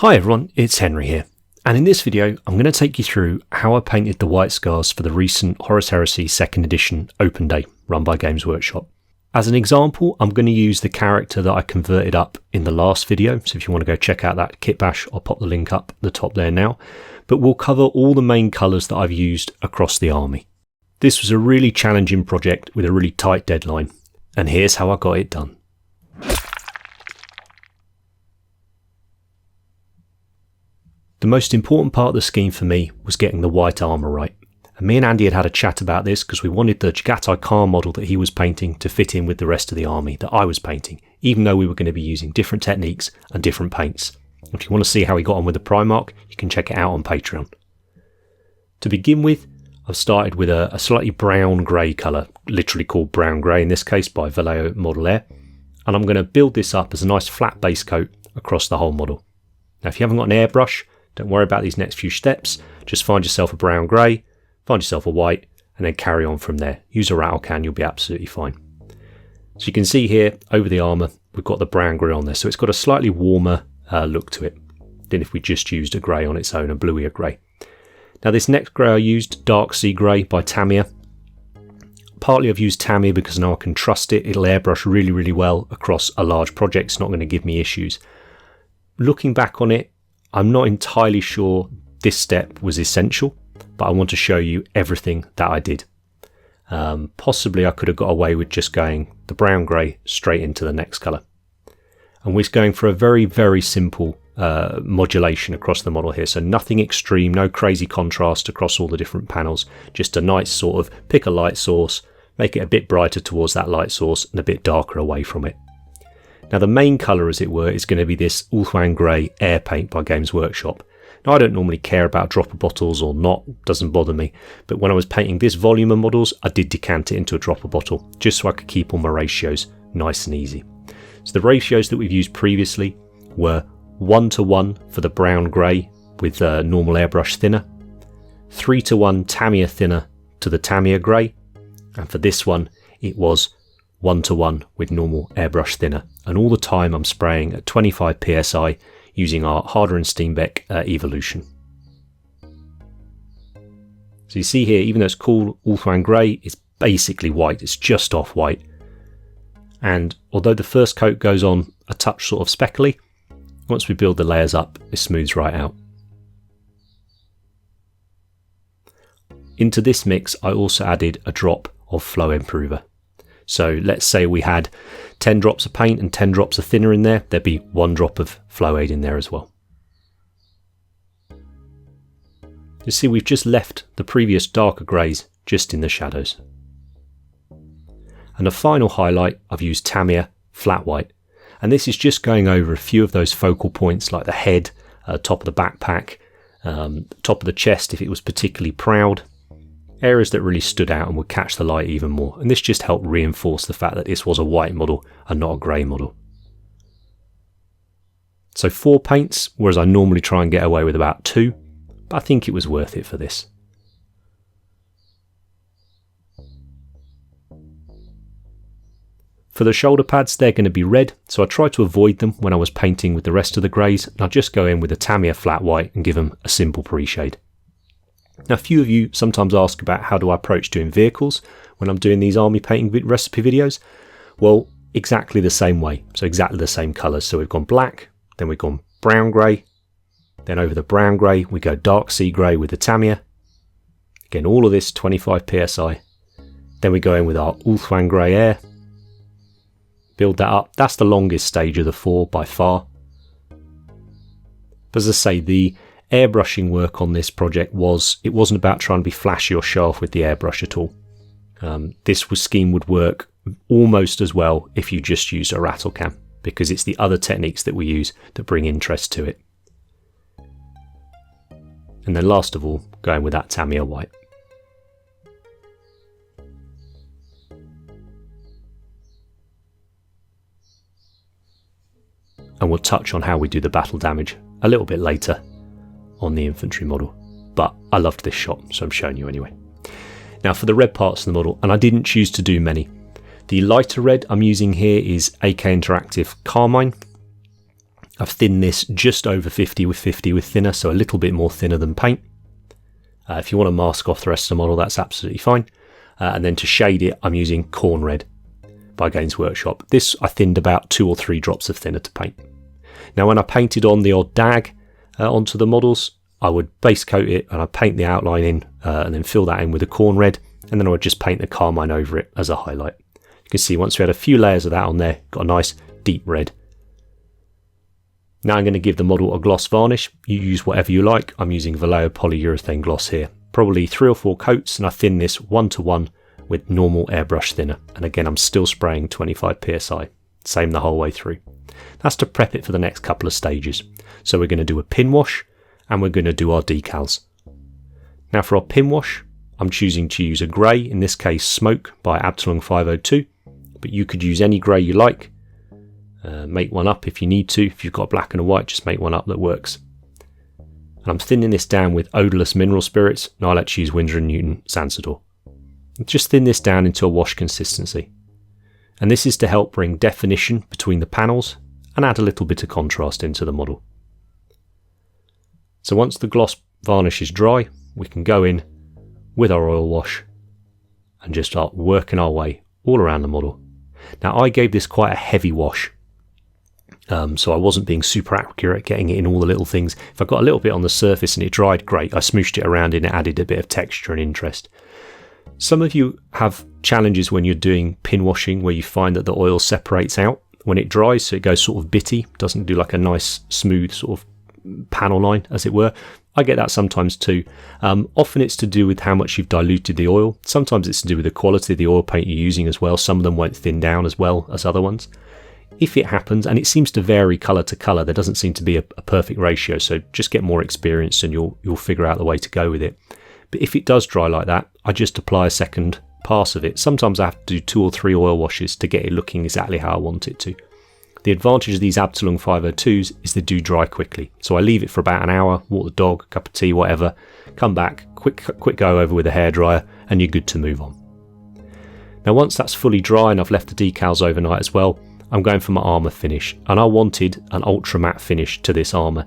Hi everyone, it's Henry here, and in this video I'm going to take you through how I painted the white scars for the recent Horus Heresy 2nd edition Open Day run by Games Workshop. As an example, I'm going to use the character that I converted up in the last video, so if you want to go check out that kit bash, I'll pop the link up at the top there now, but we'll cover all the main colours that I've used across the army. This was a really challenging project with a really tight deadline, and here's how I got it done. The most important part of the scheme for me was getting the white armour right. And me and Andy had a chat about this because we wanted the Decayed Metal model that he was painting to fit in with the rest of the army that I was painting, even though we were going to be using different techniques and different paints. If you want to see how he got on with the Primarch, you can check it out on Patreon. To begin with, I've started with a slightly brown grey colour, literally called brown grey in this case by Vallejo Model Air, and I'm going to build this up as a nice flat base coat across the whole model. Now if you haven't got an airbrush, don't worry about these next few steps, just find yourself a brown grey, find yourself a white, and then carry on from there. Use a rattle can, you'll be absolutely fine. So you can see here, over the armour, we've got the brown grey on there, so it's got a slightly warmer look to it than if we just used a grey on its own, a bluier grey. Now this next grey I used, Dark Sea Grey by Tamiya. Partly I've used Tamiya because now I can trust it, it'll airbrush really, really well across a large project, it's not going to give me issues. Looking back on it, I'm not entirely sure this step was essential, but I want to show you everything that I did. Possibly I could have got away with just going the brown grey straight into the next colour. And we're going for a very, very simple modulation across the model here, so nothing extreme, no crazy contrast across all the different panels, just a nice sort of pick a light source, make it a bit brighter towards that light source and a bit darker away from it. Now the main colour, as it were, is going to be this Ulthaun Grey AIR paint by Games Workshop. Now I don't normally care about dropper bottles or not, doesn't bother me, but when I was painting this volume of models I did decant it into a dropper bottle, just so I could keep all my ratios nice and easy. So the ratios that we've used previously were 1:1 for the brown grey with normal airbrush thinner, 3:1 Tamiya thinner to the Tamiya grey, and for this one it was 1:1 with normal airbrush thinner, and all the time I'm spraying at 25 psi using our Harder and Steenbeck Evolution. So you see here, even though it's called Ulthaun Grey, it's basically white, it's just off white. And although the first coat goes on a touch sort of speckly, once we build the layers up, it smooths right out. Into this mix I also added a drop of Flow Improver. So let's say we had 10 drops of paint and 10 drops of thinner in there, there'd be 1 drop of Flow Aid in there as well. You see we've just left the previous darker greys just in the shadows. And the final highlight, I've used Tamiya Flat White, and this is just going over a few of those focal points like the head, top of the backpack, top of the chest if it was particularly proud. Areas that really stood out and would catch the light even more, and this just helped reinforce the fact that this was a white model and not a grey model. So 4 paints, whereas I normally try and get away with about 2, but I think it was worth it for this. For the shoulder pads, they're going to be red, so I tried to avoid them when I was painting with the rest of the greys, and I'll just go in with a Tamiya Flat White and give them a simple pre-shade. Now a few of you sometimes ask about how do I approach doing vehicles when I'm doing these army painting recipe videos. Well, exactly the same way, so exactly the same colours. So we've gone black, then we've gone brown grey, then over the brown grey we go Dark Sea Grey with the Tamiya. Again, all of this 25 psi. Then we go in with our Ulthaun Grey AIR, build that up. That's the longest stage of the 4 by far. But as I say, the airbrushing work on this project wasn't about trying to be flashy or show off with the airbrush at all. This scheme would work almost as well if you just used a rattle can, because it's the other techniques that we use that bring interest to it. And then last of all, going with that Tamiya white. And we'll touch on how we do the battle damage a little bit later on the infantry model, but I loved this shot, so I'm showing you anyway. Now for the red parts of the model, and I didn't choose to do many. The lighter red I'm using here is AK Interactive Carmine, I've thinned this just over 50 with thinner, so a little bit more thinner than paint. If you want to mask off the rest of the model, that's absolutely fine. And then to shade it, I'm using Khorne Red by Games Workshop. This I thinned about 2 or 3 drops of thinner to paint. Now when I painted on the odd dag onto the models, I would base coat it and I'd paint the outline in and then fill that in with a Khorne Red, and then I would just paint the Carmine over it as a highlight. You can see once we had a few layers of that on there, got a nice deep red. Now I'm going to give the model a gloss varnish. You use whatever you like. I'm using Vallejo polyurethane gloss here. Probably 3 or 4 coats, and I thin this 1:1 with normal airbrush thinner. And again, I'm still spraying 25 psi. Same the whole way through. That's to prep it for the next couple of stages. So we're going to do a pin wash, and we're going to do our decals. Now for our pin wash, I'm choosing to use a grey, in this case Smoke by Ulthaun 502, but you could use any grey you like. Make one up if you need to. If you've got black and a white, just make one up that works. And I'm thinning this down with odorless mineral spirits, and I like to use Winsor Newton Sansador. Just thin this down into a wash consistency. And this is to help bring definition between the panels and add a little bit of contrast into the model. So once the gloss varnish is dry, we can go in with our oil wash and just start working our way all around the model. Now I gave this quite a heavy wash, so I wasn't being super accurate getting it in all the little things. If I got a little bit on the surface and it dried, great. I smooshed it around and it added a bit of texture and interest. Some of you have challenges when you're doing pin washing where you find that the oil separates out when it dries, so it goes sort of bitty, doesn't do like a nice smooth sort of panel line as it were. I get that sometimes too. Often it's to do with how much you've diluted the oil. Sometimes it's to do with the quality of the oil paint you're using as well. Some of them won't thin down as well as other ones. If it happens, and it seems to vary colour to colour, there doesn't seem to be a perfect ratio, so just get more experience and you'll figure out the way to go with it. But if it does dry like that, I just apply a second pass of it. Sometimes I have to do 2 or 3 oil washes to get it looking exactly how I want it to. The advantage of these Ulthaun 502s is they do dry quickly. So I leave it for about an hour, walk the dog, cup of tea, whatever, come back, quick go over with a hairdryer, and you're good to move on. Now once that's fully dry and I've left the decals overnight as well, I'm going for my armour finish, and I wanted an ultra matte finish to this armour.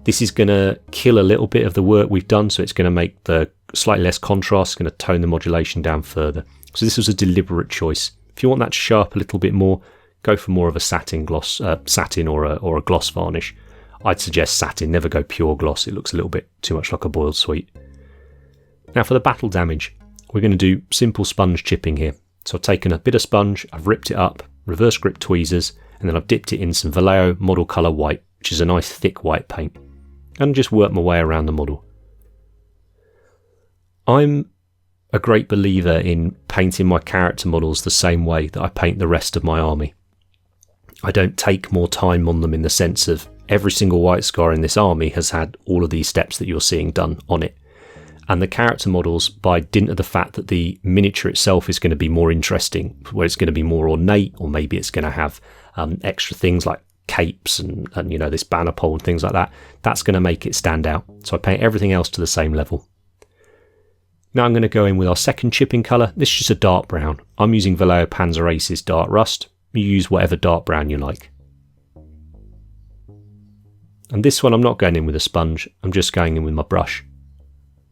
This is going to kill a little bit of the work we've done, so it's going to make the slightly less contrast, it's going to tone the modulation down further. So this was a deliberate choice. If you want that to show up a little bit more, go for more of a satin gloss, satin or a gloss varnish. I'd suggest satin, never go pure gloss, it looks a little bit too much like a boiled sweet. Now for the battle damage, we're going to do simple sponge chipping here. So I've taken a bit of sponge, I've ripped it up, reverse grip tweezers, and then I've dipped it in some Vallejo model colour white, which is a nice thick white paint, and just work my way around the model. I'm a great believer in painting my character models the same way that I paint the rest of my army. I don't take more time on them in the sense of every single white scar in this army has had all of these steps that you're seeing done on it. And the character models, by dint of the fact that the miniature itself is going to be more interesting, where it's going to be more ornate, or maybe it's going to have extra things like capes and you know, this banner pole and things like that, that's going to make it stand out. So I paint everything else to the same level. Now I'm going to go in with our second chipping colour. This is just a dark brown. I'm using Vallejo Panzer Aces Dark Rust. You use whatever dark brown you like. And this one I'm not going in with a sponge, I'm just going in with my brush.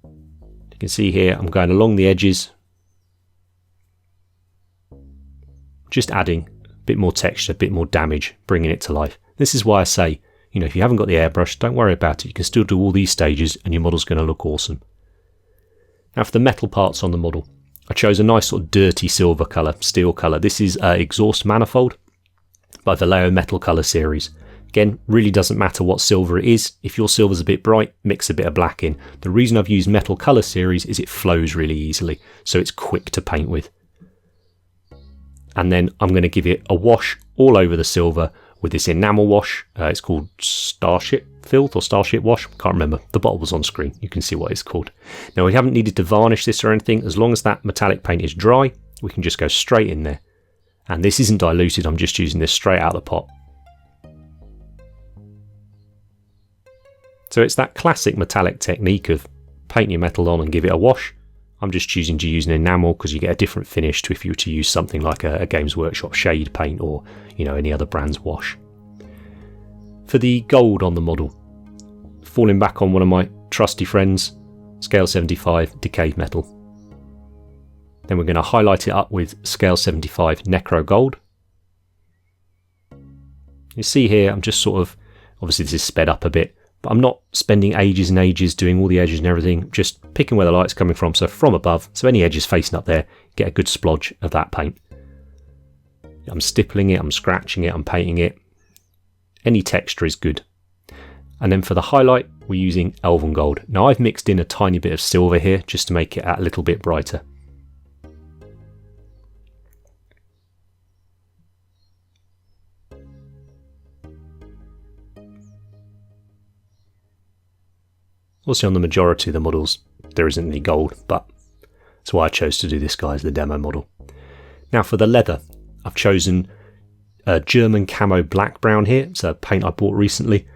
You can see here I'm going along the edges, just adding a bit more texture, a bit more damage, bringing it to life. This is why I say, you know, if you haven't got the airbrush, don't worry about it. You can still do all these stages and your model's going to look awesome. Now for the metal parts on the model, I chose a nice sort of dirty silver colour, steel colour. This is Exhaust Manifold by Vallejo Metal Colour Series. Again, really doesn't matter what silver it is. If your silver's a bit bright, mix a bit of black in. The reason I've used Metal Colour Series is it flows really easily, so it's quick to paint with. And then I'm going to give it a wash all over the silver with this enamel wash. It's called Starship Filth or Starship Wash. Can't remember. The bottle was on screen. You can see what it's called. Now we haven't needed to varnish this or anything. As long as that metallic paint is dry, we can just go straight in there. And this isn't diluted. I'm just using this straight out of the pot. So it's that classic metallic technique of paint your metal on and give it a wash. I'm just choosing to use an enamel because you get a different finish to if you were to use something like a Games Workshop shade paint or, you know, any other brand's wash. For the gold on the model, falling back on one of my trusty friends, scale 75 Decayed Metal. Then we're going to highlight it up with scale 75 Necro Gold. You see here, I'm just sort of, obviously this is sped up a bit, but I'm not spending ages and ages doing all the edges and everything, just picking where the light's coming from, so from above, so any edges facing up there, get a good splodge of that paint. I'm stippling it, I'm scratching it, I'm painting it. Any texture is good. And then for the highlight, we're using Elven Gold. Now I've mixed in a tiny bit of silver here, just to make it a little bit brighter. Also on the majority of the models, there isn't any gold, but that's why I chose to do this guy as the demo model. Now for the leather, I've chosen a German camo black brown here. It's a paint I bought recently.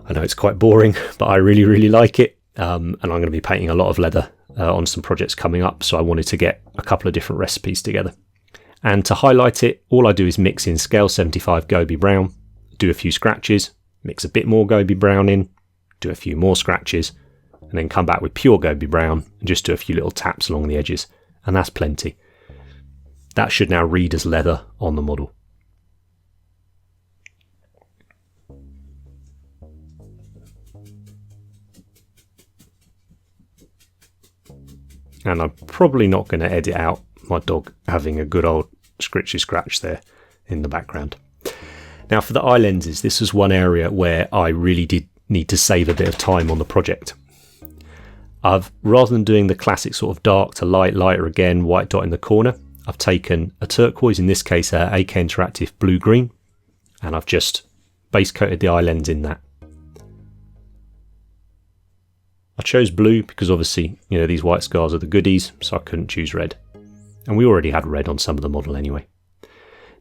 I know it's quite boring, but I really like it. And I'm going to be painting a lot of leather on some projects coming up, so I wanted to get a couple of different recipes together. And to highlight it, all I do is mix in scale 75 Gobi brown, do a few scratches, mix a bit more Gobi brown in, do a few more scratches, and then come back with pure Gobi brown and just do a few little taps along the edges, and that's plenty. That should now read as leather on the model. And I'm probably not going to edit out my dog having a good old scritchy scratch there in the background. Now for the eye lenses, this was one area where I really did need to save a bit of time on the project. Rather than doing the classic sort of dark to light, lighter again, white dot in the corner, I've taken a turquoise, in this case AK Interactive blue-green, and I've just base coated the eye lens in that. I chose blue because obviously, you know, these white scars are the goodies, so I couldn't choose red. And we already had red on some of the model anyway.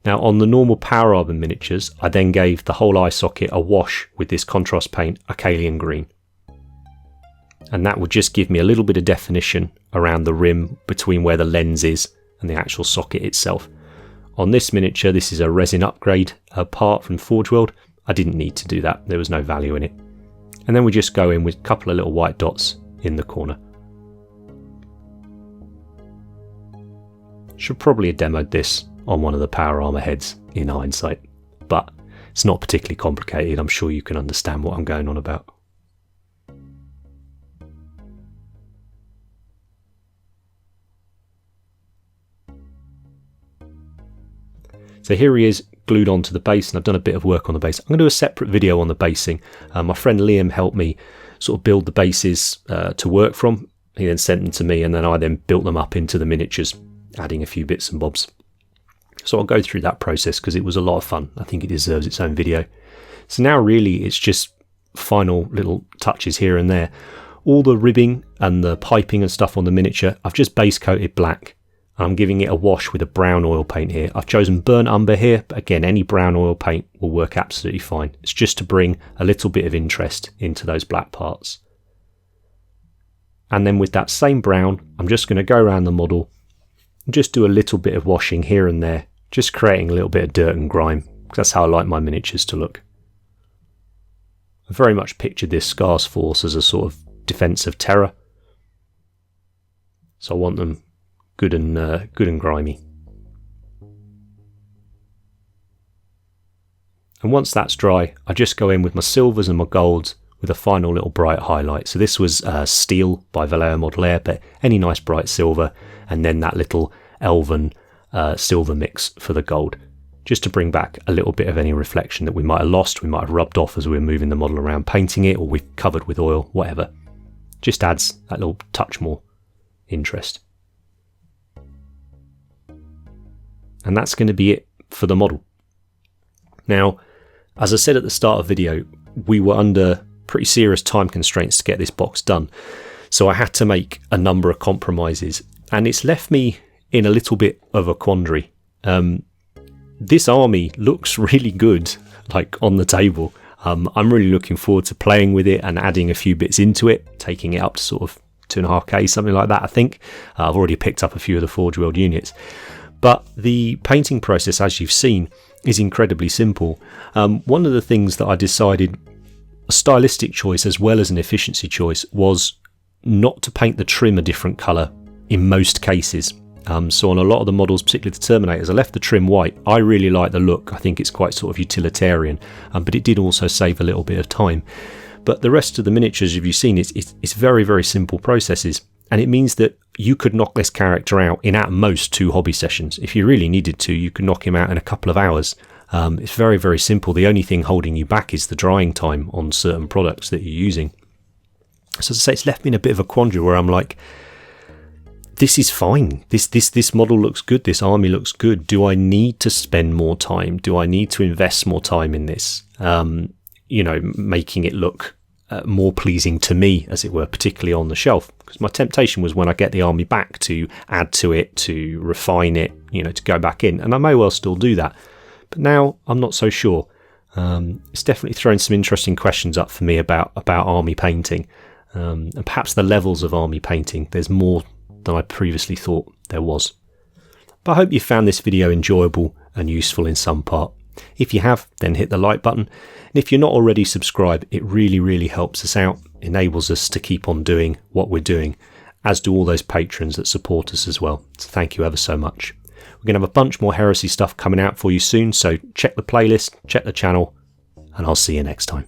Now on the normal Power Arbor miniatures, I then gave the whole eye socket a wash with this contrast paint, Arcalian Green. And that would just give me a little bit of definition around the rim between where the lens is and the actual socket itself. On this miniature, this is a resin upgrade part from Forge World. I didn't need to do that, there was no value in it. And then we just go in with a couple of little white dots in the corner. Should probably have demoed this on one of the Power Armor heads in hindsight, but it's not particularly complicated. I'm sure you can understand what I'm going on about. So here he is glued onto the base, and I've done a bit of work on the base. I'm going to do a separate video on the basing. My friend Liam helped me sort of build the bases to work from. He then sent them to me, and then I then built them up into the miniatures, adding a few bits and bobs. So I'll go through that process because it was a lot of fun. I think it deserves its own video. So now really it's just final little touches here and there. All the ribbing and the piping and stuff on the miniature, I've just base coated black. I'm giving it a wash with a brown oil paint here. I've chosen burnt umber here, but again, any brown oil paint will work absolutely fine. It's just to bring a little bit of interest into those black parts. And then with that same brown, I'm just going to go around the model and just do a little bit of washing here and there, just creating a little bit of dirt and grime, because that's how I like my miniatures to look. I very much pictured this Scars Force as a sort of defense of terror. So I want them good and grimy. And once that's dry, I just go in with my silvers and my golds with a final little bright highlight. So this was steel by Vallejo Model Air, but any nice bright silver, and then that little elven silver mix for the gold, just to bring back a little bit of any reflection that we might have lost, we might have rubbed off as we were moving the model around painting it, or we've covered with oil, whatever. Just adds that little touch more interest. And that's going to be it for the model. Now, as I said at the start of the video, we were under pretty serious time constraints to get this box done. So I had to make a number of compromises, and it's left me in a little bit of a quandary. This army looks really good, like on the table. I'm really looking forward to playing with it and adding a few bits into it, taking it up to sort of 2.5K, something like that, I think. I've already picked up a few of the Forge World units. But the painting process, as you've seen, is incredibly simple. One of the things that I decided, a stylistic choice as well as an efficiency choice, was not to paint the trim a different colour in most cases. So on a lot of the models, particularly the Terminators, I left the trim white. I really like the look. I think it's quite sort of utilitarian, but it did also save a little bit of time. But the rest of the miniatures, if you've seen, it's very, very simple processes. And it means that you could knock this character out in at most 2 hobby sessions. If you really needed to, you could knock him out in a couple of hours. It's very, very simple. The only thing holding you back is the drying time on certain products that you're using. So as I say, it's left me in a bit of a quandary where I'm like, this is fine. This model looks good. This army looks good. Do I need to spend more time? Do I need to invest more time in this? Making it look more pleasing to me, as it were, particularly on the shelf. Because my temptation was, when I get the army back, to add to it, to refine it, to go back in. And I may well still do that. But now I'm not so sure. It's definitely thrown some interesting questions up for me about army painting. And perhaps the levels of army painting. There's more than I previously thought there was. But I hope you found this video enjoyable and useful in some part. If you have, then hit the like button. And if you're not already subscribed, it really, really helps us out, enables us to keep on doing what we're doing, as do all those patrons that support us as well. So thank you ever so much. We're going to have a bunch more heresy stuff coming out for you soon, so check the playlist, check the channel, and I'll see you next time.